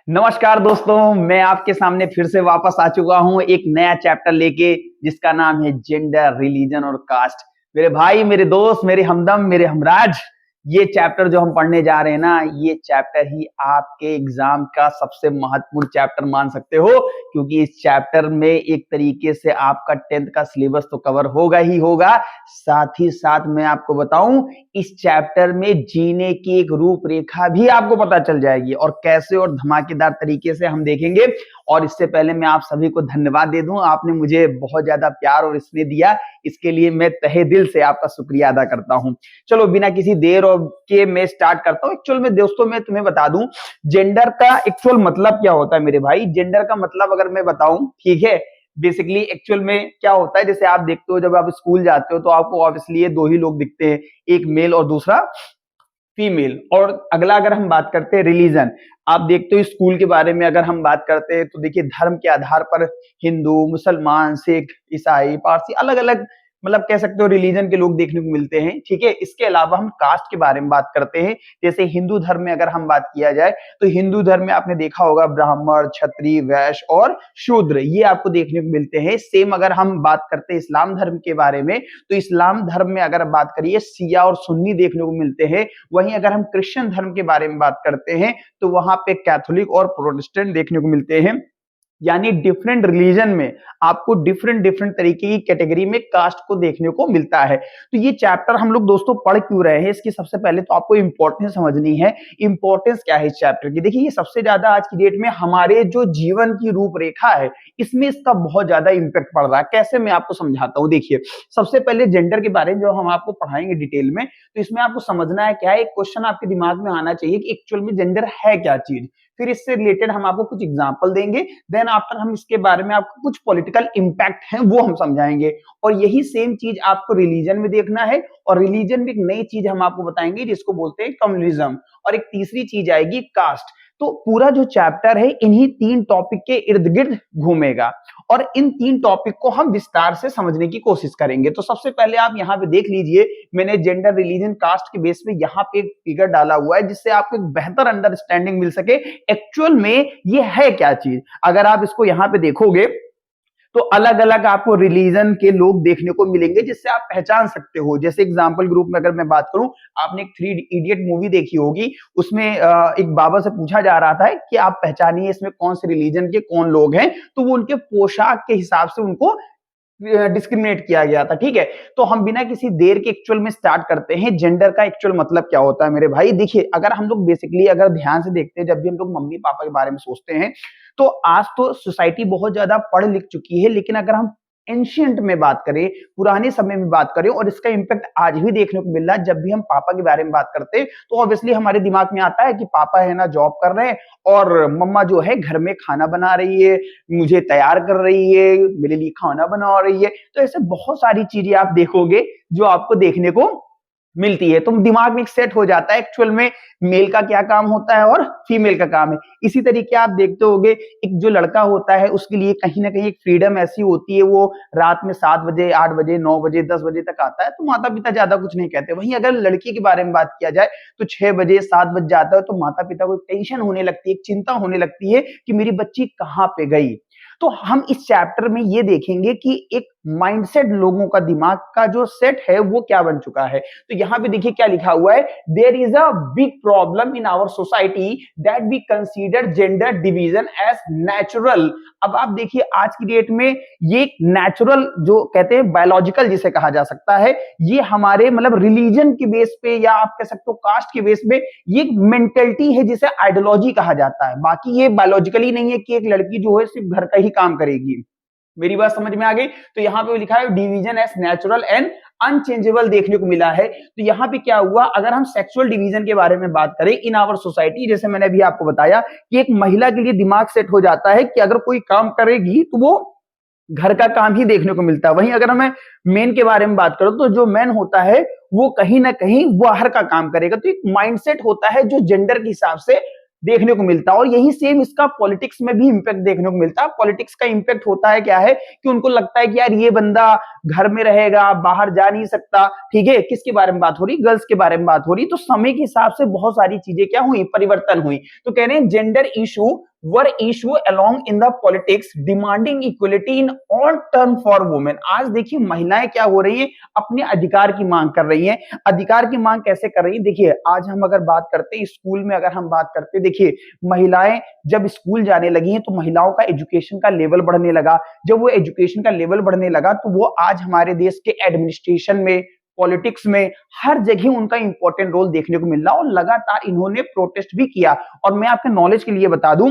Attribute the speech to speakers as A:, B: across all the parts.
A: नमस्कार दोस्तों, मैं आपके सामने फिर से वापस आ चुका हूं एक नया चैप्टर लेके जिसका नाम है जेंडर, रिलीजन और कास्ट। मेरे भाई, मेरे दोस्त, मेरे हमदम, मेरे हमराज, ये चैप्टर जो हम पढ़ने जा रहे हैं ना, ये चैप्टर ही आपके एग्जाम का सबसे महत्वपूर्ण चैप्टर मान सकते हो, क्योंकि इस चैप्टर में एक तरीके से आपका 10th का सिलेबस तो कवर होगा ही होगा। साथ ही साथ मैं आपको बताऊं, इस चैप्टर में जीने की एक रूपरेखा भी आपको पता चल जाएगी और कैसे और धमाकेदार तरीके से हम देखेंगे। और इससे पहले मैं आप सभी को धन्यवाद दे दूं, आपने मुझे बहुत ज्यादा प्यार और स्नेह दिया, इसके लिए मैं तहे दिल से आपका शुक्रिया अदा करता हूं। चलो बिना किसी देर और के मैं स्टार्ट करता हूं। एक्चुअल में दोस्तों मैं तुम्हें बता दूं, जेंडर का एक्चुअल मतलब क्या होता है मेरे भाई। जेंडर का मतलब अगर मैं बताऊं, ठीक है, बेसिकली एक्चुअल में क्या होता है, जैसे आप देखते हो जब आप स्कूल जाते हो तो आपको ऑब्वियसली ये दो ही लोग दिखते हैं, एक मेल और दूसरा फीमेल। और अगला अगर हम बात करते हैं रिलीजन, आप देखते हो स्कूल के बारे में अगर हम बात करते हैं तो देखिए धर्म के आधार पर हिंदू, मुसलमान, सिख, ईसाई, पारसी, अलग अलग मतलब कह सकते हो रिलीजन के लोग देखने को मिलते हैं। ठीक है, इसके अलावा हम कास्ट के बारे में बात करते हैं। जैसे हिंदू धर्म में अगर हम बात किया जाए तो हिंदू धर्म में आपने देखा होगा ब्राह्मण, क्षत्रिय, वैश्य और शूद्र, ये आपको देखने को मिलते हैं। सेम अगर हम बात करते हैं इस्लाम धर्म के बारे में तो इस्लाम धर्म में अगर बात करिए शिया और सुन्नी देखने को मिलते हैं। वहीं अगर हम क्रिश्चियन धर्म के बारे में बात करते हैं तो वहां पे कैथोलिक और प्रोटेस्टेंट देखने को मिलते हैं। यानी डिफरेंट रिलीजन में आपको डिफरेंट डिफरेंट तरीके की कैटेगरी में कास्ट को देखने को मिलता है। तो ये चैप्टर हम लोग दोस्तों पढ़ क्यों रहे हैं, इसकी सबसे पहले तो आपको इंपॉर्टेंस समझनी है। इंपॉर्टेंस क्या है इस चैप्टर की, देखिए ये सबसे ज्यादा आज की डेट में हमारे जो जीवन की रूपरेखा है इसमें इसका बहुत ज्यादा इंपैक्ट पड़ रहा है। कैसे, मैं आपको समझाता हूँ। देखिए सबसे पहले जेंडर के बारे में जो हम आपको पढ़ाएंगे डिटेल में, तो इसमें आपको समझना है क्या है, एक क्वेश्चन आपके दिमाग में आना चाहिए कि एक्चुअल में जेंडर है क्या चीज। फिर इससे रिलेटेड हम आपको कुछ एग्जांपल देंगे, देन आफ्टर हम इसके बारे में आपको कुछ पॉलिटिकल इंपैक्ट हैं वो हम समझाएंगे। और यही सेम चीज आपको रिलीजन में देखना है, और रिलीजन में एक नई चीज हम आपको बताएंगे जिसको बोलते हैं कम्युनिज्म, और एक तीसरी चीज आएगी कास्ट। तो पूरा जो चैप्टर है इन्हीं तीन टॉपिक के इर्द गिर्द घूमेगा और इन तीन टॉपिक को हम विस्तार से समझने की कोशिश करेंगे। तो सबसे पहले आप यहाँ पे देख लीजिए, मैंने जेंडर, रिलीजन, कास्ट के बेस पे यहाँ पे एक फिगर डाला हुआ है जिससे आपको एक बेहतर अंडरस्टैंडिंग मिल सके एक्चुअल में ये है क्या चीज। अगर आप इसको यहाँ पे देखोगे तो अलग अलग आपको रिलीजन के लोग देखने को मिलेंगे जिससे आप पहचान सकते हो। जैसे एग्जांपल ग्रुप में अगर मैं बात करूं, आपने एक 3 इडियट मूवी देखी होगी, उसमें एक बाबा से पूछा जा रहा था कि आप पहचानिए इसमें कौन से रिलीजन के कौन लोग हैं, तो वो उनके पोशाक के हिसाब से उनको डिस्क्रिमिनेट किया गया था। ठीक है, तो हम बिना किसी देर के एक्चुअल में स्टार्ट करते हैं। जेंडर का एक्चुअल मतलब क्या होता है मेरे भाई। देखिए अगर हम लोग बेसिकली अगर ध्यान से देखते हैं, जब भी हम लोग मम्मी पापा के बारे में सोचते हैं तो आज तो सोसाइटी बहुत ज्यादा पढ़ लिख चुकी है, लेकिन अगर हम एंशियंट में बात करें, पुराने समय में बात करें, और इसका इंपैक्ट आज भी देखने को मिल रहा है। जब भी हम पापा के बारे में बात करते हैं तो ऑब्वियसली हमारे दिमाग में आता है कि पापा है ना जॉब कर रहे हैं और मम्मा जो है घर में खाना बना रही है, मुझे तैयार कर रही है, मेरे लिए खाना बना रही है। तो ऐसे बहुत सारी चीजें आप देखोगे जो आपको देखने को मिलती है, तो दिमाग में एक सेट हो जाता है एक्चुअल में मेल का क्या काम होता है और फीमेल का काम है। इसी तरीके आप देखते होंगे एक जो लड़का होता है उसके लिए कहीं ना कहीं एक फ्रीडम ऐसी होती है, वो रात में 7 बजे, 8 बजे, 9 बजे, 10 बजे तक आता है तो माता पिता ज्यादा कुछ नहीं कहते। वहीं अगर लड़की के बारे में बात किया जाए तो 6 बजे, 7 बज जाता है तो माता पिता को टेंशन होने लगती है, एक चिंता होने लगती है कि मेरी बच्ची कहाँ पे गई। तो हम इस चैप्टर में ये देखेंगे कि एक माइंडसेट, लोगों का दिमाग का जो सेट है वो क्या बन चुका है। तो यहां पे देखिए क्या लिखा हुआ है, there is a big problem in our society that we consider gender division as natural. अब आप देखिए आज की डेट में ये नेचुरल जो कहते हैं बायोलॉजिकल जिसे कहा जा सकता है, ये हमारे मतलब रिलीजन के बेस पे या आप कह सकते हो कास्ट के बेस पे ये एक मेंटेलिटी है जिसे आइडियोलॉजी कहा जाता है। बाकी ये बायोलॉजिकली नहीं है कि एक लड़की जो है सिर्फ घर का ही काम करेगी। मेरी बात समझ में आ गई। तो यहाँ पे लिखा है division as natural and unchangeable देखने को मिला है। तो यहाँ पे क्या हुआ, अगर हम सेक्सुअल डिवीजन के बारे में बात करें इन आवर सोसाइटी, जैसे मैंने अभी आपको बताया कि एक महिला के लिए दिमाग सेट हो जाता है कि अगर कोई काम करेगी तो वो घर का काम ही देखने को मिलता है। वहीं अगर मैं मेन के बारे में बात करूं तो जो मैन होता है वो कहीं ना कहीं बाहर का काम करेगा। तो एक माइंडसेट होता है जो जेंडर के हिसाब से देखने को मिलता है। और यही सेम इसका पॉलिटिक्स में भी इंपैक्ट देखने को मिलता है। पॉलिटिक्स का इंपैक्ट होता है क्या है कि उनको लगता है कि यार ये बंदा घर में रहेगा, बाहर जा नहीं सकता। ठीक है, किसके बारे में बात हो रही, गर्ल्स के बारे में बात हो रही। तो समय के हिसाब से बहुत सारी चीजें क्या हुई, परिवर्तन हुई। तो कह रहे हैं gender issue were issue along in the politics demanding equality in all term for women. आज देखिए महिलाएं क्या हो रही हैं, अपने अधिकार की मांग कर रही हैं। अधिकार की मांग कैसे कर रही हैं, देखिए आज हम अगर बात करते हैं स्कूल में, अगर हम बात करते हैं, देखिए महिलाएं जब स्कूल जाने लगी हैं तो महिलाओं का एजुकेशन का लेवल बढ़ने लगा। जब वो एजुकेशन का लेवल बढ़ने लगा तो वो आज हमारे देश के एडमिनिस्ट्रेशन में, पॉलिटिक्स में, हर जगह उनका इंपॉर्टेंट रोल देखने को मिल रहा और लगातार इन्होंने प्रोटेस्ट भी किया। और मैं आपके नॉलेज के लिए बता दूं,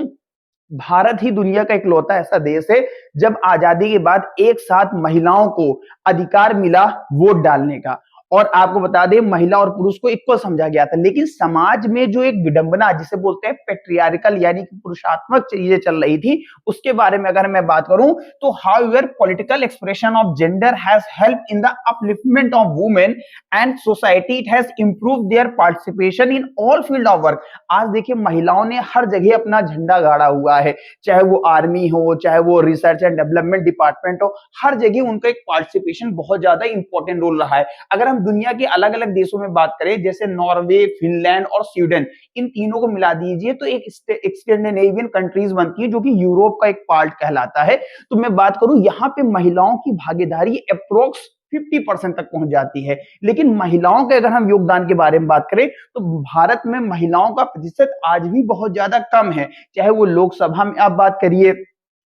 A: भारत ही दुनिया का इकलौता ऐसा देश है जब आजादी के बाद एक साथ महिलाओं को अधिकार मिला वोट डालने का। और आपको बता दें महिला और पुरुष को इक्वल समझा गया था। लेकिन समाज में जो एक विडंबना जिसे बोलते हैं पेट्रियार्कल यानी कि पुरुषात्मक चीजें चल रही थी, उसके बारे में अगर मैं बात करूं तो however political expression of gender has help in the upliftment of women and society, it has improve there participation in all field of work. आज देखिए महिलाओं ने हर जगह अपना झंडा गाड़ा हुआ है, चाहे वो आर्मी हो, चाहे वो रिसर्च एंड डेवलपमेंट डिपार्टमेंट हो, हर जगह उनका एक पार्टिसिपेशन बहुत ज्यादा इंपॉर्टेंट रोल रहा है। अगर हम दुनिया के अलग अलग देशों में बात करें जैसे नॉर्वे, फिनलैंड और स्वीडन, इन तीनों को मिला दीजिए तो एक स्कैंडिनेवियन कंट्रीज बनती है जो कि यूरोप का एक पार्ट कहलाता है। तो मैं बात करूं यहाँ पे महिलाओं की भागीदारी अप्रोक्स 50% तक पहुंच जाती है। लेकिन महिलाओं के अगर हम योगदान के बारे में बात करें तो भारत में महिलाओं का प्रतिशत आज भी बहुत ज्यादा कम है। चाहे वो लोकसभा में आप बात करिए,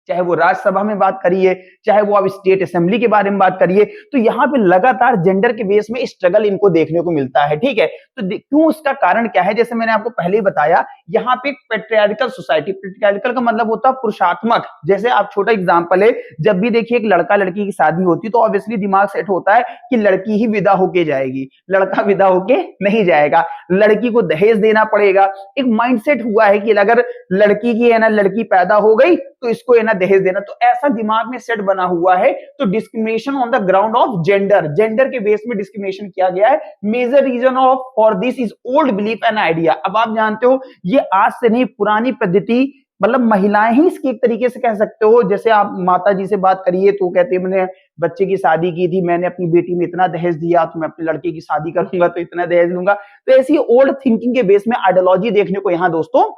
A: चाहे वो राज्यसभा में बात करिए, चाहे वो आप स्टेट असेंबली के बारे में बात करिए, तो यहाँ पे लगातार जेंडर के बेस में स्ट्रगल इनको देखने को मिलता है। ठीक है, तो क्यों, उसका कारण क्या है, जैसे मैंने आपको पहले ही बताया, यहाँ पे एक पेट्रियार्कल सोसाइटी, पेट्रियार्कल का मतलब होता है पुरुषात्मक। जैसे आप छोटा एग्जांपल है, जब भी देखिए एक लड़का लड़की की शादी होती तो ऑब्वियसली दिमाग सेट होता है कि लड़की ही विदा होके जाएगी, लड़का विदा होके नहीं जाएगा, लड़की को दहेज देना पड़ेगा। एक माइंडसेट हुआ है कि अगर लड़की की है ना, लड़की पैदा हो गई तो इसको है ना दहेज देना, तो ऐसा दिमाग में सेट बना हुआ है। तो discrimination on the ground of gender, gender के बेस में डिस्क्रिमिनेशन किया गया है। Major reason of for this is old belief and idea. अब आप जानते हो ये आज से नहीं, पुरानी पद्धति, मतलब महिलाएं ही इसकी एक तरीके से कह सकते हो। जैसे आप माता जी से बात करिए तो कहते हैं मैंने बच्चे की शादी की थी, मैंने अपनी बेटी में इतना दहेज दिया, तो मैं अपने लड़के की शादी करूंगा तो इतना दहेज लूंगा। तो ऐसी ओल्ड थिंकिंग के बेस में आइडियोलॉजी देखने को यहाँ दोस्तों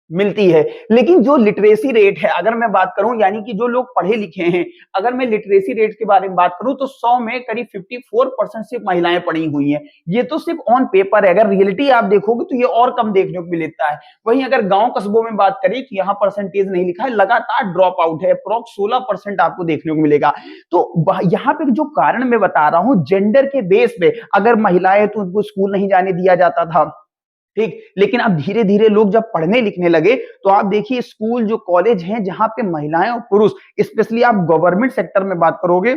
A: मिलती है। लेकिन जो लिटरेसी रेट है, अगर मैं बात करूं, यानी कि जो लोग पढ़े लिखे हैं, अगर मैं लिटरेसी रेट के बारे में बात करूं तो 100 में करीब 54% सिर्फ महिलाएं पढ़ी हुई हैं। ये तो सिर्फ ऑन पेपर है, अगर रियलिटी आप देखोगे तो ये और कम देखने को मिलता है। वहीं अगर गांव कस्बों में बात करें तो यहाँ परसेंटेज नहीं लिखा है, लगातार ड्रॉप आउट है, अप्रॉक्स 16% आपको देखने को मिलेगा। तो यहाँ पे जो कारण मैं बता रहा हूं, जेंडर के बेस पे अगर महिलाएं तो उनको स्कूल नहीं जाने दिया जाता था, ठीक, लेकिन अब धीरे धीरे लोग जब पढ़ने लिखने लगे तो आप देखिए स्कूल, जो कॉलेज हैं जहां पे महिलाएं और पुरुष, स्पेशली आप गवर्नमेंट सेक्टर में बात करोगे,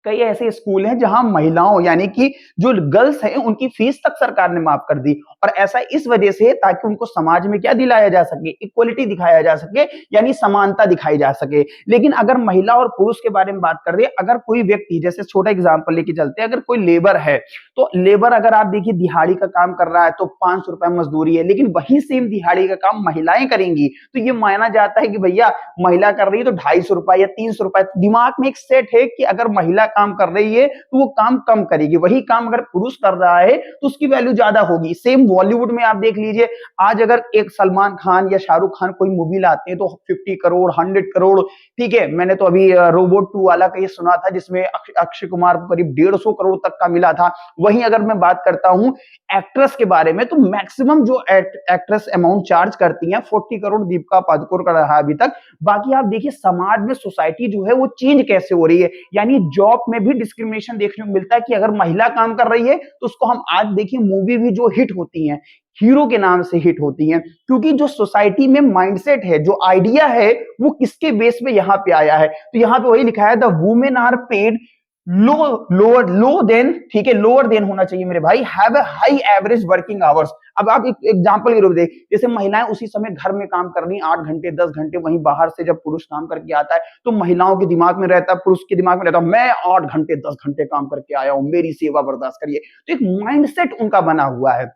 A: कई ऐसे स्कूल हैं जहां महिलाओं यानी कि जो गर्ल्स हैं उनकी फीस तक सरकार ने माफ कर दी। और ऐसा इस वजह से ताकि उनको समाज में क्या दिलाया जा सके, इक्वलिटी दिखाया जा सके, यानी समानता दिखाई जा सके। लेकिन अगर महिला और पुरुष के बारे में बात कर दे, अगर कोई व्यक्ति, जैसे छोटा एग्जाम्पल लेके चलते हैं, अगर कोई लेबर है तो लेबर अगर आप देखिए दिहाड़ी का काम कर रहा है तो 500 रुपए मजदूरी है, लेकिन वही सेम दिहाड़ी का काम महिलाएं करेंगी तो ये माना जाता है कि भैया महिला कर रही है तो 250 रुपए या 300 रुपए। दिमाग में एक सेट है कि अगर महिला काम कर रही है तो वो काम कम करेगी, वही काम अगर पुरुष कर रहा है तो उसकी वैल्यू ज्यादा होगी। सेम बॉलीवुड में आप देख लीजिए, आज अगर एक सलमान खान या शाहरुख खान कोई मूवी लाते हैं तो 50 करोड़ 100 करोड़, ठीक है, मैंने तो अभी रोबोट 2 वाला का ये सुना था जिसमें अक्षय कुमार को करीब 150 करोड़ तक का मिला था। वहीं अगर मैं बात करता हूं एक्ट्रेस के बारे में तो मैक्सिमम जो एक्ट्रेस अमाउंट चार्ज करती हैं 40 करोड़ दीपिका पादुकोण का रहा अभी तक। बाकी आप देखिए समाज में सोसाइटी जो है वो चेंज कैसे हो रही है, यानी जॉब में भी डिस्क्रिमिनेशन देखने को मिलता है कि अगर महिला काम कर रही है तो उसको हम, आज देखिए मूवी भी जो हिट होती हैं हीरो के नाम से हिट होती हैं, क्योंकि जो सोसाइटी में माइंडसेट है, जो आइडिया है वो किसके बेस पे यहाँ पे आया है। तो यहाँ पे वही लिखा है the women are paid low than, ठीक है, लोअर देन होना चाहिए मेरे भाई, have a high average working hours. अब आप एक एग्जांपल के रूप में जैसे महिलाएं उसी समय घर में काम कर रही 8 घंटे 10 घंटे, वहीं बाहर से जब पुरुष काम करके आता है तो महिलाओं के दिमाग में रहता है, पुरुष के दिमाग में रहता है मैं 8 घंटे 10 घंटे काम करके आया हूं, मेरी सेवा बर्दाश्त करिए। तो एक माइंडसेट उनका बना हुआ है।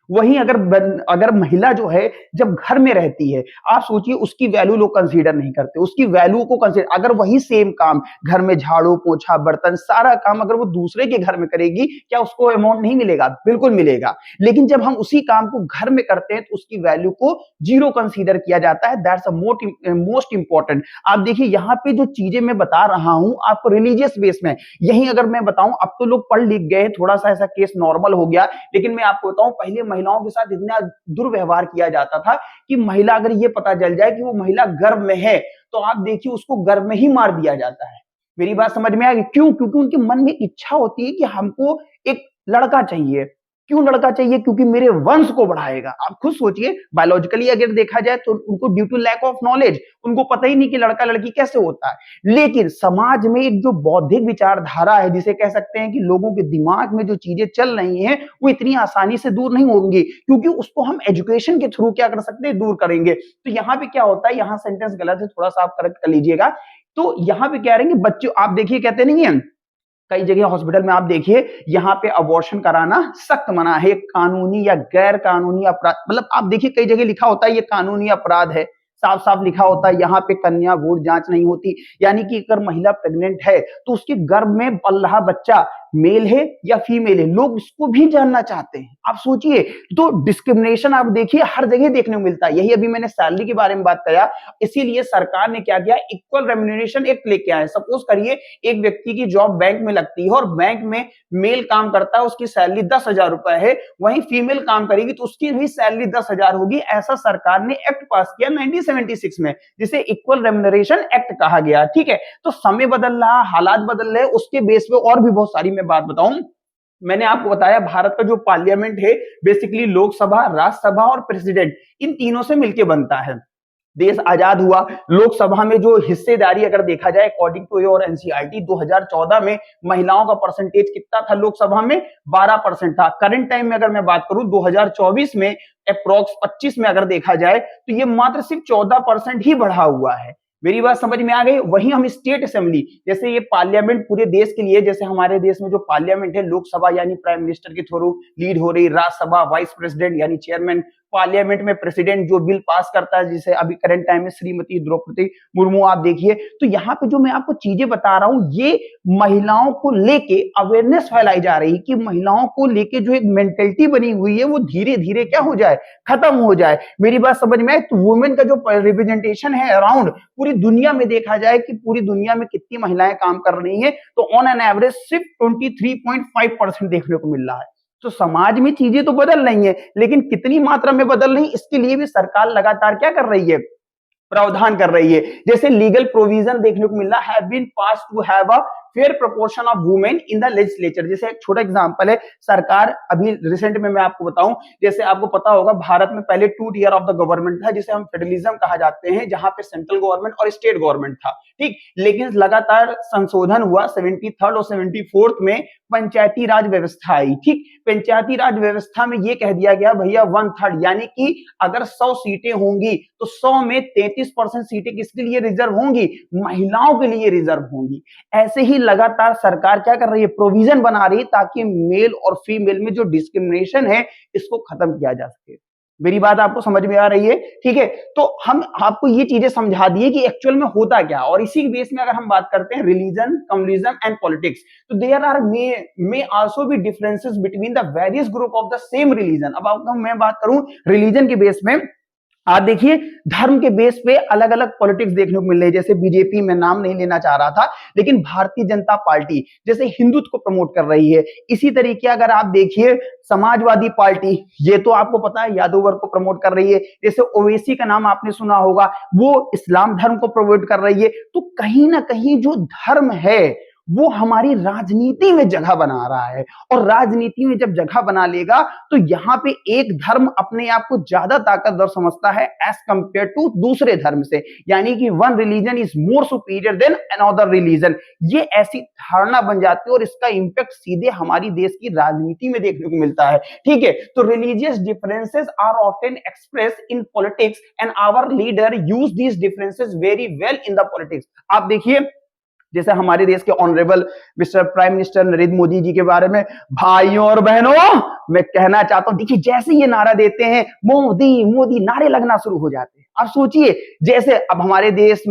A: वहीं अगर महिला जो है जब घर में रहती है, आप सोचिए उसकी वैल्यू लोग कंसीडर नहीं करते, उसकी वैल्यू को कंसीडर, अगर वही सेम काम घर में झाड़ू पोछा बर्तन सारा काम अगर वो दूसरे के घर में करेगी, क्या उसको अमाउंट नहीं मिलेगा? बिल्कुल मिलेगा। लेकिन जब हम उसी काम को घर में करते हैं तो उसकी वैल्यू को जीरो कंसीडर किया जाता है। That's a most important. आप देखिए यहाँ पे जो चीजें मैं बता रहा हूं आपको रिलीजियस बेस में, यही अगर मैं बताऊं, अब तो लोग पढ़ लिख गए, थोड़ा सा ऐसा केस नॉर्मल हो गया, लेकिन मैं आपको बताऊं पहले महिलाओं के साथ इतना दुर्व्यवहार किया जाता था कि महिला अगर ये पता चल जाए कि वो महिला गर्भ में है तो आप देखिए उसको गर्भ में ही मार दिया जाता है। मेरी बात समझ में आ गई? क्यों? क्योंकि उनके मन में इच्छा होती है कि हमको एक लड़का चाहिए। क्यों लड़का चाहिए? क्योंकि मेरे वंश को बढ़ाएगा। आप खुद सोचिए, बायोलॉजिकली अगर देखा जाए तो उनको due to lack of knowledge उनको पता ही नहीं कि लड़का लड़की कैसे होता है। लेकिन समाज में एक जो बौद्धिक विचारधारा है, जिसे कह सकते हैं कि लोगों के दिमाग में जो चीजें चल रही हैं वो इतनी आसानी से दूर नहीं होंगी, क्योंकि उसको हम एजुकेशन के थ्रू क्या कर सकते हैं, दूर करेंगे। तो यहाँ पे क्या होता है, यहाँ सेंटेंस गलत है, थोड़ा सा आप करेक्ट कर लीजिएगा। तो यहाँ पे कह रहे हैं कि बच्चों, आप देखिए कहते नहीं है कई जगह हॉस्पिटल में आप देखिए यहाँ पे अबॉर्शन कराना सख्त मना है, कानूनी या गैर कानूनी अपराध, मतलब आप देखिए कई जगह लिखा होता है ये कानूनी अपराध है, साफ साफ लिखा होता है। यहाँ पे कन्या भ्रूण जांच नहीं होती, यानी कि अगर महिला प्रेग्नेंट है तो उसके गर्भ में पल रहा बच्चा मेल है या फीमेल है, लोग उसको भी जानना चाहते हैं। आप सोचिए, तो डिस्क्रिमिनेशन आप देखिए हर जगह देखने को मिलता है। यही अभी मैंने सैलरी के बारे में बात किया, इसीलिए सरकार ने क्या किया, इक्वल रेम्यूनरेशन एक्ट लेके आए। सपोज करिए एक व्यक्ति की जॉब बैंक में लगती है और बैंक में मेल काम करता है, उसकी सैलरी 10,000 रुपए है, वहीं फीमेल काम करेगी तो उसकी भी सैलरी 10,000 होगी। ऐसा सरकार ने एक्ट पास किया 1976 में, जिसे इक्वल रेम्यूनरेशन एक्ट कहा गया। ठीक है, तो समय बदल रहा, हालात बदल रहे, उसके बेस पे और भी बहुत सारी मैं बात बताऊं। मैंने आपको बताया भारत का जो पार्लियामेंट है बेसिकली लोकसभा, राज्यसभा और प्रेसिडेंट, इन तीनों से मिलकर बनता है। देश आजाद हुआ, लोकसभा में जो हिस्सेदारी अगर देखा जाए अकॉर्डिंग टू योर एनसीईआरटी 2014 में महिलाओं का परसेंटेज कितना था लोकसभा में, 12% था। करंट टाइम में अगर मैं बात करूं 2024 में अप्रोक्स 25 में अगर देखा जाए तो ये मात्र सिर्फ 14% ही बढ़ा हुआ है। मेरी बात समझ में आ गई? वहीं हम स्टेट असेंबली, जैसे ये पार्लियामेंट पूरे देश के लिए, जैसे हमारे देश में जो पार्लियामेंट है, लोकसभा यानी प्राइम मिनिस्टर के थ्रू लीड हो रही, राज्यसभा वाइस प्रेसिडेंट यानी चेयरमैन, पार्लियामेंट में प्रेसिडेंट जो बिल पास करता है, जिसे अभी करंट टाइम में श्रीमती द्रौपदी मुर्मू। आप देखिए, तो यहाँ पे जो मैं आपको चीजें बता रहा हूँ ये महिलाओं को लेके अवेयरनेस फैलाई जा रही है कि महिलाओं को लेके जो एक मेंटेलिटी बनी हुई है वो धीरे धीरे क्या हो जाए, खत्म हो जाए। मेरी बात समझ में आए? तो वुमेन का जो रिप्रेजेंटेशन है अराउंड पूरी दुनिया में देखा जाए कि पूरी दुनिया में कितनी महिलाएं काम कर रही हैं, तो ऑन एन एवरेज सिर्फ 23.5% देखने को मिल रहा है। तो समाज में चीजें तो बदल रही हैं, लेकिन कितनी मात्रा में बदल रही, इसके लिए भी सरकार लगातार क्या कर रही है, प्रावधान कर रही है। जैसे लीगल प्रोविजन देखने को मिल रहा है, have been pass to have a fair proportion of women in the legislature. जैसे एक छोटा एग्जांपल है, सरकार अभी रिसेंट में मैं आपको बताऊं, जैसे आपको पता होगा भारत में पहले 2 टियर ऑफ द गवर्नमेंट था, जिसे हम फेडरलिज्म कहा जाते हैं, जहां पे सेंट्रल गवर्नमेंट और स्टेट गवर्नमेंट था। ठीक, लेकिन लगातार संशोधन हुआ 73rd और 74th में पंचायती राज व्यवस्था आई। ठीक, पंचायती राज व्यवस्था में यह कह दिया गया भैया 1/3, यानी कि अगर 100 सीटें होंगी तो 100 में 33% सीटें किसके लिए रिजर्व होंगी, महिलाओं के लिए रिजर्व होंगी। ऐसे ही लगातार सरकार क्या कर रही है, प्रोविजन बना रही है ताकि मेल और फीमेल में जो डिस्क्रिमिनेशन है इसको खत्म किया जा सके। मेरी बात आपको समझ में आ रही है? ठीक है, तो हम आपको ये चीजें समझा दिए कि एक्चुअल में होता क्या। और इसी बेस में अगर हम बात करते हैं रिलीजन, कम्युनिज्म एंड पॉलिटिक्स, तो there are may also be differences between the various group of the same religion. अब आपको मैं बात करूं रिलीजन के बेस में, आप देखिए धर्म के बेस पे अलग अलग पॉलिटिक्स देखने को मिल रही है। जैसे बीजेपी, में नाम नहीं लेना चाह रहा था, लेकिन भारतीय जनता पार्टी जैसे हिंदुत्व को प्रमोट कर रही है। इसी तरीके अगर आप देखिए समाजवादी पार्टी, ये तो आपको पता है यादव वर्ग को प्रमोट कर रही है। जैसे ओवैसी का नाम आपने सुना होगा, वो इस्लाम धर्म को प्रमोट कर रही है। तो कहीं ना कहीं जो धर्म है वो हमारी राजनीति में जगह बना रहा है, और राजनीति में जब जगह बना लेगा तो यहाँ पे एक धर्म अपने आप को ज्यादा ताकतवर समझता है एज कंपेयर टू दूसरे धर्म से, यानी कि one religion is more superior than another religion. ये ऐसी धारणा बन जाती है और इसका इंपैक्ट सीधे हमारी देश की राजनीति में देखने को मिलता है। ठीक है, तो religious differences are often express in politics and our leader use these differences very well in the politics. आप देखिए जैसे हमारे देश के honourable mister prime minister Narendra Modi ji के बारे में भाइयों और बहनों मैं कहना चाहता हूं, देखिए जैसे ये नारा देते हैं मोदी मोदी, नारे लगना शुरू हो जाते हैं। आप सोचिए, जैसे अब हमारे देश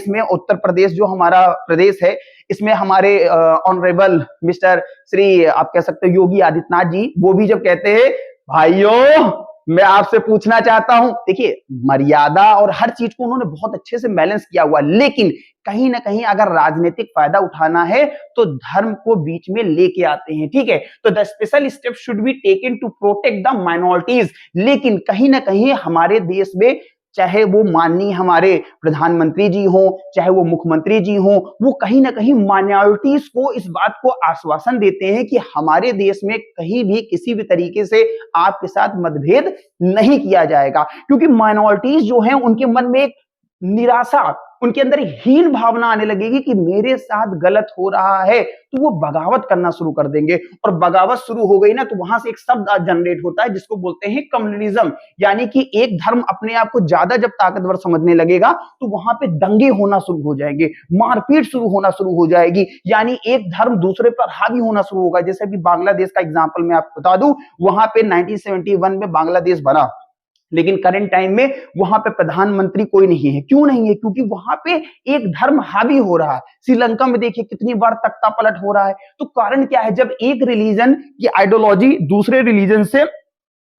A: में उत्तर प्रदेश जो हमारा प्रदेश है, इसमें हमारे ऑनरेबल मिस्टर श्री आप कह सकते हो योगी आदित्यनाथ जी, वो भी जब कहते हैं भाइयों मैं आपसे पूछना चाहता हूं, देखिए मर्यादा और हर चीज को उन्होंने बहुत अच्छे से बैलेंस किया हुआ, लेकिन कहीं ना कहीं अगर राजनीतिक फायदा उठाना है तो धर्म को बीच में लेके आते हैं। ठीक है, तो the special step should be taken to protect the minorities, लेकिन कहीं ना कहीं हमारे देश में चाहे वो माननीय हमारे प्रधानमंत्री जी हो, चाहे वो मुख्यमंत्री जी हो, वो कहीं ना कहीं माइनॉरिटीज को इस बात को आश्वासन देते हैं कि हमारे देश में कहीं भी किसी भी तरीके से आपके साथ मतभेद नहीं किया जाएगा, क्योंकि माइनॉरिटीज जो हैं उनके मन में एक निराशा, उनके अंदर हीन भावना आने लगेगी कि मेरे साथ गलत हो रहा है, तो वो बगावत करना शुरू कर देंगे, और बगावत शुरू हो गई ना तो वहां से एक शब्द जनरेट होता है जिसको बोलते हैं कम्युनलिज्म, यानी कि एक धर्म अपने आप को ज्यादा जब ताकतवर समझने लगेगा तो वहां पे दंगे होना शुरू हो जाएंगे, मारपीट शुरू होना शुरू हो जाएगी, यानी एक धर्म दूसरे पर हावी होना शुरू होगा। जैसे अभी बांग्लादेश का एग्जाम्पल मैं आपको बता दूं, वहां पे 1971 में बांग्लादेश बना, लेकिन करंट टाइम में वहां पे प्रधानमंत्री कोई नहीं है। क्यों नहीं है? क्योंकि वहां पे एक धर्म हावी हो रहा है। श्रीलंका में देखिए कितनी बार तख्ता पलट हो रहा है, तो कारण क्या है? जब एक रिलीजन की आइडियोलॉजी दूसरे रिलीजन से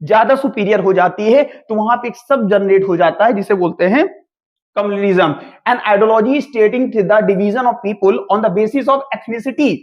A: ज्यादा सुपीरियर हो जाती है तो वहां पे एक सब जनरेट हो जाता है जिसे बोलते हैं communalism, an ideology stating the division of people on the basis of ethnicity,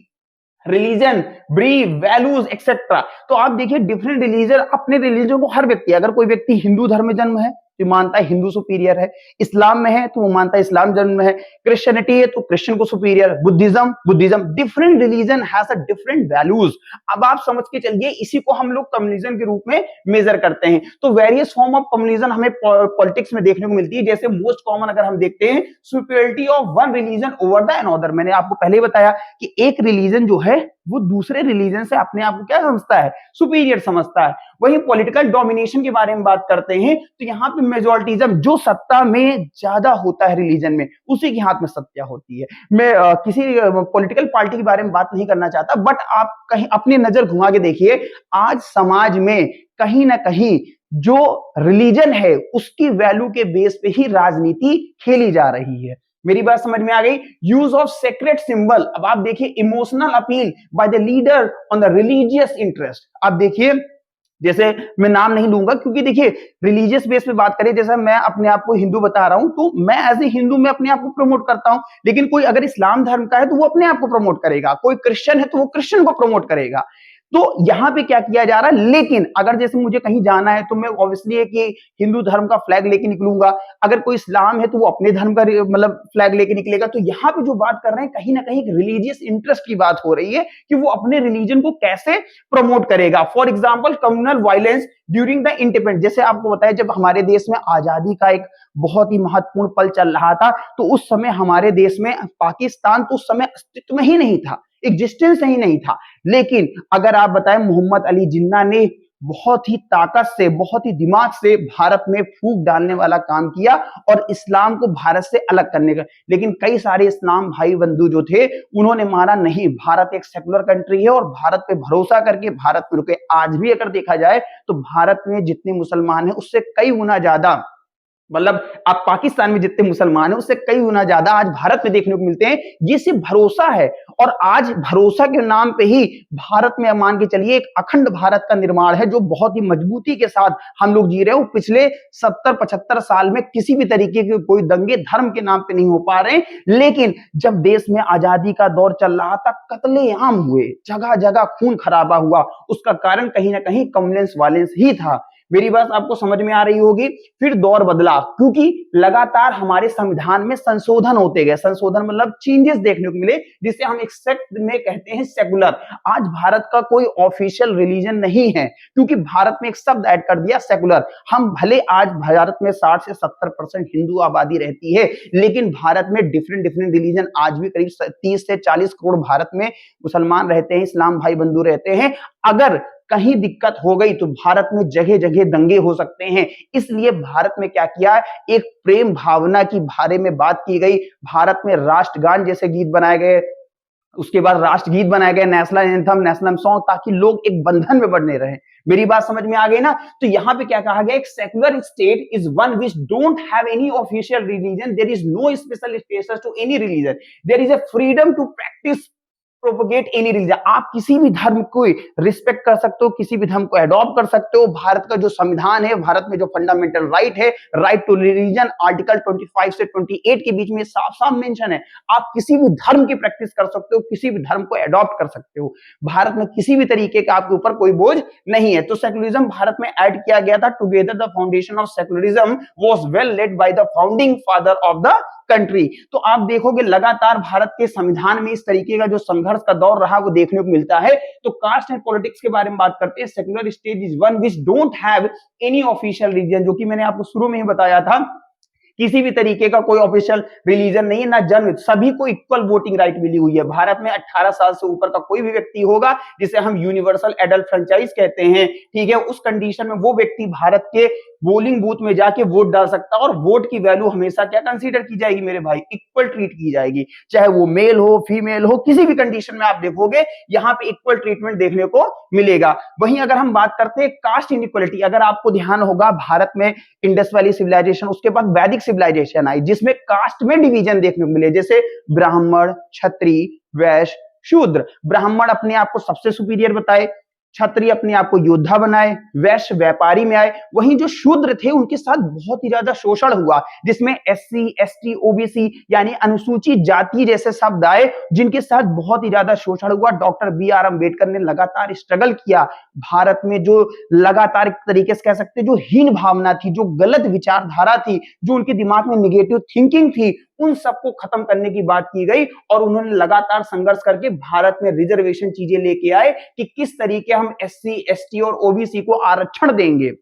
A: religion, brief, values etcetera. तो आप देखिए डिफरेंट रिलीजन, अपने रिलीजन को हर व्यक्ति, अगर कोई व्यक्ति हिंदू धर्म में जन्म है तो मानता है हिंदू सुपीरियर है, इस्लाम में है तो वो मानता है इस्लाम जन्म में है, क्रिश्चियनिटी है तो क्रिश्चियन को superior, Buddhism, different religion has a different values. अब आप समझ के चलिए, इसी को हम लोग कम्युनिज्म के रूप में मेजर करते हैं। तो वेरियस फॉर्म ऑफ कम्युनिज्म हमें पॉलिटिक्स में देखने को मिलती है। जैसे मोस्ट कॉमन अगर हम देखते हैं, superiority of one religion over the another. मैंने आपको पहले ही बताया कि एक रिलीजन जो है वो दूसरे रिलीजन से अपने आप को क्या समझता है? सुपीरियर समझता है। वही पॉलिटिकल डोमिनेशन के बारे में बात करते हैं तो यहाँ पे मेजॉरिटिज्म, जो सत्ता में ज्यादा होता है रिलीजन में, उसी के हाथ में सत्ता होती है। मैं किसी पॉलिटिकल पार्टी के बारे में बात नहीं करना चाहता, बट आप कहीं अपनी नजर घुमा के देखिए, आज समाज में कहीं ना कहीं जो रिलीजन है उसकी वैल्यू के बेस पे ही राजनीति खेली जा रही है। मेरी बात समझ में आ गई? Use of sacred symbol. अब आप देखिए, emotional appeal by the leader on the religious interest. आप देखिए, जैसे मैं नाम नहीं लूंगा क्योंकि देखिए रिलीजियस बेस पे बात करें, जैसा मैं अपने आप को हिंदू बता रहा हूं तो मैं एज ए हिंदू में अपने आप को प्रमोट करता हूं, लेकिन कोई अगर इस्लाम धर्म का है तो वो अपने आप को प्रमोट करेगा, कोई क्रिश्चियन है तो वो क्रिश्चियन को प्रमोट करेगा। तो यहां पे क्या किया जा रहा है? लेकिन अगर जैसे मुझे कहीं जाना है तो मैं ऑब्वियसली है कि हिंदू धर्म का फ्लैग लेके निकलूंगा, अगर कोई इस्लाम है तो वो अपने धर्म का मतलब फ्लैग लेके निकलेगा। तो यहाँ पे जो बात कर रहे हैं कहीं ना कहीं रिलीजियस इंटरेस्ट की बात हो रही है कि वो अपने रिलीजन को कैसे प्रमोट करेगा। For example communal violence during the independence. जैसे आपको बताया, जब हमारे देश में आजादी का एक बहुत ही महत्वपूर्ण पल चल रहा था तो उस समय हमारे देश में पाकिस्तान तो उस समय अस्तित्व में ही नहीं था, एग्जिस्टेंस ही नहीं था। लेकिन अगर आप बताएं, मोहम्मद अली जिन्ना ने बहुत ही ताकत से, बहुत ही दिमाग से भारत में फूंक डालने वाला काम किया और इस्लाम को भारत से अलग करने का। लेकिन कई सारे इस्लाम भाई बंधु जो थे उन्होंने माना नहीं, भारत एक सेकुलर कंट्री है और भारत पे भरोसा करके भारत में रुके। आज भी अगर देखा जाए तो भारत में जितने मुसलमान हैं उससे कई गुना ज्यादा, मतलब आप पाकिस्तान में जितने मुसलमान हैं उससे कई गुना ज्यादा आज भारत में देखने को मिलते हैं। ये सिर्फ भरोसा है, और आज भरोसा के नाम पे ही भारत में मान के चलिए एक अखंड भारत का निर्माण है जो बहुत ही मजबूती के साथ हम लोग जी रहे हैं। पिछले 70-75 साल में किसी भी तरीके के कोई दंगे धर्म के नाम पे नहीं हो पा रहे, लेकिन जब देश में आजादी का दौर चल रहा था कत्लेआम हुए, जगह जगह खून खराबा हुआ, उसका कारण कहीं ना कहीं कम्युनल वायलेंस ही था। मेरी बात आपको समझ में आ रही होगी। फिर दौर बदला क्योंकि लगातार हमारे संविधान में संशोधन होते गए, संशोधन मतलब चेंजेस देखने को मिले, जिसे हम एक सेक्ट में कहते हैं सेकुलर। आज भारत का कोई ऑफिशियल रिलीजन नहीं है क्योंकि भारत में एक शब्द ऐड कर दिया सेकुलर। हम भले आज भारत में 60 से 70% हिंदू आबादी रहती है, लेकिन भारत में डिफरेंट रिलीजन आज भी करीब 30 से 40 करोड़ भारत में मुसलमान रहते हैं, इस्लाम भाई बंधु रहते हैं। अगर कहीं दिक्कत हो गई तो भारत में जगह जगह दंगे हो सकते हैं। इसलिए भारत में क्या किया, एक प्रेम भावना की बारे में बात की गई। भारत में राष्ट्रगान जैसे गीत बनाए गए, उसके बाद राष्ट्रगीत बनाए गए, नेशनल एंथम, नेशनल सॉन्ग, ताकि लोग एक बंधन में बने रहे। मेरी बात समझ में आ गई ना? तो यहाँ पे क्या कहा गया, एक secular state is one which don't have any official religion, there is no special status to any religion, there is a freedom to practise propagate any religion. आप किसी भी धर्म को रिस्पेक्ट कर सकते हो, किसी भी धर्म को अडॉप्ट कर सकते हो। भारत का जो संविधान है, भारत में जो फंडामेंटल राइट है, राइट टू रिलीजन, आर्टिकल 25 से 28 के बीच में साफ साफ मेंशन है। आप किसी भी धर्म की प्रैक्टिस कर सकते हो, किसी भी धर्म को अडॉप्ट कर सकते हो। भारत में किसी भी तरीके का आपके ऊपर कोई बोझ नहीं है। तो सेक्युलरिज्म भारत में ऐड किया गया था। Together the foundation of secularism was well led by the founding father of the country. तो आप देखोगे लगातार भारत के संविधान में इस तरीके का जो संघर्ष का दौर रहा वो देखने को मिलता है। तो कास्ट एंड पॉलिटिक्स के बारे में बात करते हैं। Secular state is one which don't have any official religion, जो कि मैंने आपको शुरू में ही बताया था, किसी भी तरीके का कोई ऑफिशियल रिलीजन नहीं है, ना जन्म, सभी को इक्वल वोटिंग राइट मिली हुई है। भारत में 18 साल से ऊपर का कोई भी व्यक्ति होगा, जिसे हम यूनिवर्सल एडल्ट फ्रेंचाइज कहते हैं, ठीक है, उस कंडीशन में वो व्यक्ति भारत के पोलिंग बूथ में जाके वोट डाल सकता है। और वोट की वैल्यू हमेशा क्या कंसीडर की जाएगी मेरे भाई, इक्वल ट्रीट की जाएगी, चाहे वो मेल हो फीमेल हो, किसी भी कंडीशन में आप देखोगे यहाँ पे इक्वल ट्रीटमेंट देखने को मिलेगा। वहीं अगर हम बात करते हैं कास्ट इनइक्वालिटी, अगर आपको ध्यान होगा भारत में इंडस वैली सिविलाइजेशन, उसके बाद वैदिक सिविलाइजेशन आई, जिसमें कास्ट में डिवीजन देखने को मिले, जैसे ब्राह्मण, क्षत्रिय, वैश्य, शूद्र। ब्राह्मण अपने आप को सबसे सुपीरियर बताए, क्षत्रिय अपने आप को योद्धा बनाए, वैश्य व्यापारी में आए। वहीं जो शूद्र थे उनके साथ बहुत ही ज्यादा शोषण हुआ, जिसमें एससी, एसटी, ओबीसी यानी अनुसूचित जाति जैसे शब्द आए, जिनके साथ बहुत ही ज्यादा शोषण हुआ। Doctor B R. अम्बेडकर ने लगातार स्ट्रगल किया। भारत में जो लगातार एक तरीके से कह सकते हैं जो हीन भावना थी, जो गलत विचारधारा थी, जो उनके दिमाग में निगेटिव थिंकिंग थी, उन सबको खत्म करने की बात की गई। और उन्होंने लगातार संघर्ष करके भारत में रिजर्वेशन चीजें लेके आए कि किस तरीके हम एससी, एसटी और ओबीसी को आरक्षण देंगे।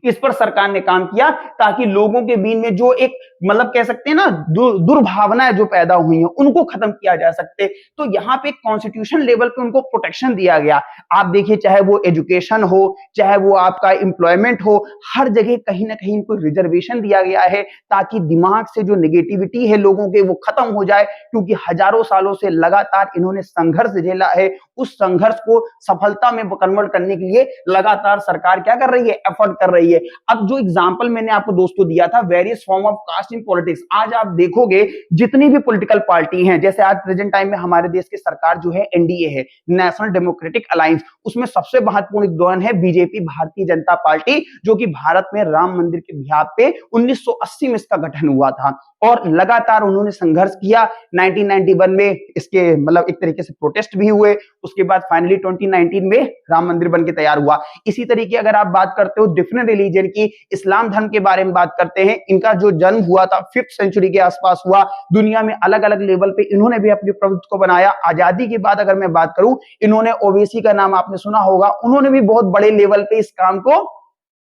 A: इस पर सरकार ने काम किया ताकि लोगों के बीच में जो एक मतलब कह सकते हैं ना दुर्भावनाएं जो पैदा हुई हैं उनको खत्म किया जा सकते। तो यहाँ पे कॉन्स्टिट्यूशन लेवल पे उनको प्रोटेक्शन दिया गया। आप देखिए, चाहे वो एजुकेशन हो, चाहे वो आपका एम्प्लॉयमेंट हो, हर जगह कहीं ना कहीं इनको रिजर्वेशन दिया गया है ताकि दिमाग से जो नेगेटिविटी है लोगों के वो खत्म हो जाए। क्योंकि हजारों सालों से लगातार इन्होंने संघर्ष झेला है, उस संघर्ष को सफलता में कन्वर्ट करने के लिए लगातार सरकार क्या कर रही है, एफर्ट कर रही है। अब जो एग्जांपल मैंने आपको दोस्तों दिया था, various form of caste in politics, आज आप देखोगे जितनी भी पॉलिटिकल पार्टी हैं, जैसे आज प्रेजेंट टाइम में हमारे देश की सरकार जो है एनडीए है, नेशनल डेमोक्रेटिक अलायंस, उसमें सबसे महत्वपूर्ण योगदान है बीजेपी, भारतीय जनता पार्टी, जो कि भारत में राम मंदिर के बिहाफ पे 1980 में इसका गठन हुआ था और लगातार उन्होंने संघर्ष किया। 1991 में इसके मतलब एक तरीके से प्रोटेस्ट भी हुए, उसके बाद फाइनली 2019 में राम मंदिर बन के तैयार हुआ। इसी तरीके अगर आप बात करते हो डिफरेंट रिलीजन की, इस्लाम धर्म के बारे में बात करते हैं, इनका जो जन्म हुआ था 5th सेंचुरी के आसपास हुआ। दुनिया में अलग अलग लेवल पे इन्होंने भी अपने प्रभुत्व को बनाया। आजादी के बाद अगर मैं बात करूं, इन्होंने ओबीसी का नाम आपने सुना होगा, उन्होंने भी बहुत बड़े लेवल पे इस काम को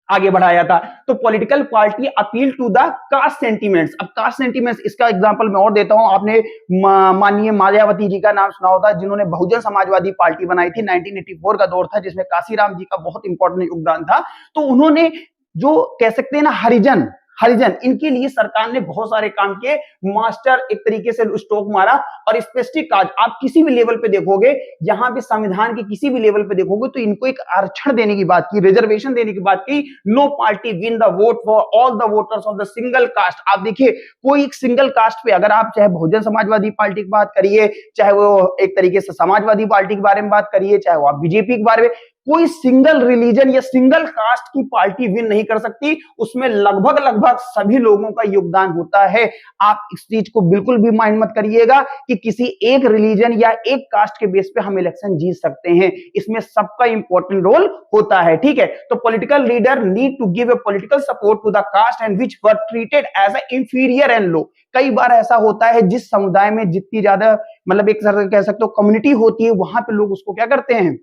A: आगे बढ़ाया था। तो political party appeal to the caste sentiments. अब कास्ट सेंटीमेंट्स, इसका एग्जांपल मैं और देता हूं। आपने माननीय मायावती जी का नाम सुना होगा, जिन्होंने बहुजन समाजवादी पार्टी बनाई थी। 1984 का दौर था जिसमें काशीराम जी का बहुत इंपॉर्टेंट योगदान था। तो उन्होंने जो कह सकते हैं ना हरिजन, इनके लिए सरकार ने बहुत सारे काम किए, मास्टर एक तरीके से स्टोक मारा। और स्पेसिफिक काज आप किसी भी लेवल पे देखोगे, यहां भी संविधान के किसी भी लेवल पे देखोगे तो इनको एक आरक्षण देने की बात की, रिजर्वेशन देने की बात की। No party win the vote for all the voters of the single caste. आप देखिए, कोई एक सिंगल कास्ट पे अगर आप चाहे बहुजन समाजवादी पार्टी की बात करिए, चाहे वो एक तरीके से समाजवादी पार्टी के बारे में बात करिए, चाहे वो आप बीजेपी के बारे में, कोई सिंगल रिलीजन या सिंगल कास्ट की पार्टी विन नहीं कर सकती। उसमें लगभग सभी लोगों का योगदान होता है। आप इस चीज को बिल्कुल भी माइंड मत करिएगा कि किसी एक रिलीजन या एक कास्ट के बेस पे हम इलेक्शन जीत सकते हैं। इसमें सबका इंपॉर्टेंट रोल होता है, ठीक है। तो political leader need to give a political support to the caste and which were treated as a inferior and low. कई बार ऐसा होता है जिस समुदाय में जितनी ज्यादा मतलब एक तरह कह सकते हो कम्युनिटी होती है, वहां पे लोग उसको क्या करते हैं,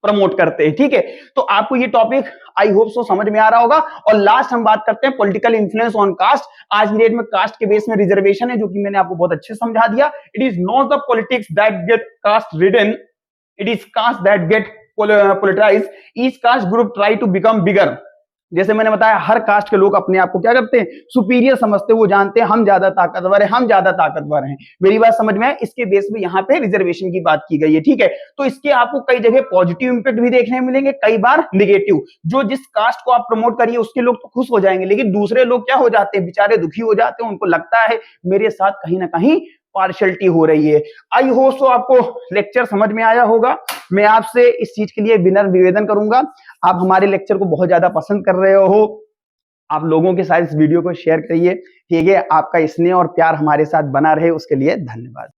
A: प्रमोट करते हैं, ठीक है। तो आपको ये टॉपिक आई होप सो समझ में आ रहा होगा। और लास्ट हम बात करते हैं पॉलिटिकल इन्फ्लुएंस ऑन कास्ट। आज की डेट में कास्ट के बेस में रिजर्वेशन है, जो कि मैंने आपको बहुत अच्छे समझा दिया। It is not the politics that get caste ridden, it is caste that get politicise each caste group try to become bigger. जैसे मैंने बताया, हर कास्ट के लोग अपने आप को क्या करते हैं, सुपीरियर समझते हैं, वो जानते हैं हम ज्यादा ताकतवर हैं, हम ज्यादा ताकतवर हैं। मेरी बात समझ में आए? इसके बेस पे यहाँ पे रिजर्वेशन की बात की गई है, ठीक है। तो इसके आपको कई जगह पॉजिटिव इंपैक्ट भी देखने मिलेंगे, कई बार निगेटिव। जो जिस कास्ट को आप प्रमोट करिए उसके लोग तो खुश हो जाएंगे, लेकिन दूसरे लोग क्या हो जाते हैं, बेचारे दुखी हो जाते हैं, उनको लगता है मेरे साथ कहीं ना कहीं पार्शियलिटी हो रही है। आई होप सो आपको लेक्चर समझ में आया होगा। मैं आपसे इस चीज के लिए विनम्र निवेदन करूंगा, आप हमारे लेक्चर को बहुत ज्यादा पसंद कर रहे हो, आप लोगों के साथ इस वीडियो को शेयर करिए, ठीक है। आपका स्नेह और प्यार हमारे साथ बना रहे, उसके लिए धन्यवाद।